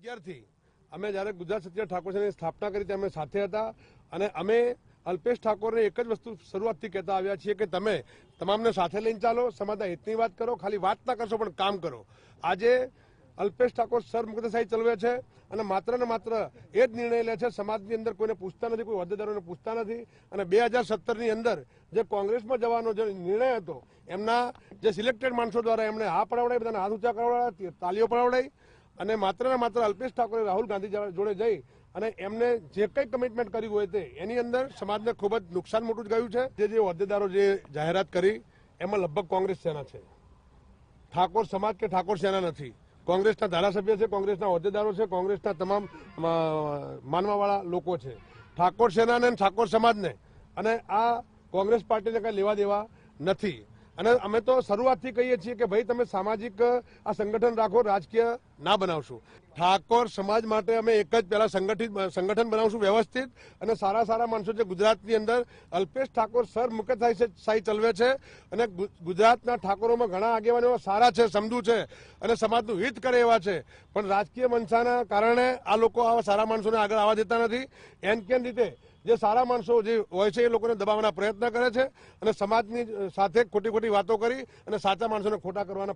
2011થી અમે જ્યારે ગુજરાત સત્ય ઠાકોર સંઘની સ્થાપના કરી ત્યારે અમે સાથે હતા અને અમે અલ્પેશ ઠાકોરને એક જ વસ્તુ શરૂઆતથી કહેતા આવ્યા છીએ કે તમે તમામને સાથે લઈને ચાલો, સમાજના હિતની વાત કરો, ખાલી વાત ના કરશો પણ કામ કરો. આજે અલ્પેશ ઠાકોર સરમુક્તશાહી ચલાવે છે અને માત્ર ને માત્ર એ જ નિર્ણય લે છે, સમાજની અંદર કોઈને પૂછતા નથી, કોઈ હોદ્દેદારોને પૂછતા નથી. અને 2017ની અંદર જે કોંગ્રેસમાં જવાનો જે નિર્ણય હતો એમના જે સિલેક્ટેડ માણસો દ્વારા એમણે હા પડાવડાવી, બધાને હાથ ઊંચા કરાવડાવ્યા, તાલીઓ પડાવડાવી અને માત્ર ને માત્ર અલ્પેશ ઠાકોરે રાહુલ ગાંધી જોડે જઈ અને એમને જે કંઈ કમિટમેન્ટ કર્યું હોય તે એની અંદર સમાજને ખૂબ જ નુકસાન મોટું ગયું છે. જે હોદ્દેદારો જે જાહેરાત કરી એમાં લગભગ કોંગ્રેસ સેના છે, ઠાકોર સમાજ કે ઠાકોર સેના નથી. કોંગ્રેસના ધારાસભ્ય છે, કોંગ્રેસના હોદ્દેદારો છે, કોંગ્રેસના તમામ માનવાવાળા લોકો છે. ઠાકોર સેનાને અને ઠાકોર સમાજને અને આ કોંગ્રેસ પાર્ટીને કંઈ લેવા દેવા નથી. અને અમે તો શરૂઆતથી કહીએ છીએ કે ભાઈ તમે સામાજિક આ સંગઠન રાખો, રાજકીય ના બનાવશું. ઠાકોર સમાજ માટે અમે એક જ પહેલા સંગઠન બનાવશું વ્યવસ્થિત અને સારા સારા માણસો જે ગુજરાતની અંદર અલ્પેશ ઠાકોર સરમુક્તશાહી ચલાવે છે અને ગુજરાતના ઠાકોરોમાં ઘણા આગેવાનો સારા છે, સમજુ છે અને સમાજનું હિત કરે એવા છે, પણ રાજકીય મંશાના કારણે આ લોકો આવા સારા માણસોને આગળ આવવા દેતા નથી. એન કેન રીતે જે સારા માણસો જે હોય છે એ લોકોને દબાવવાના પ્રયત્ન કરે છે અને સમાજની સાથે ખોટી વાતો કરી અને સાચા માણસોને ખોટા કરવાના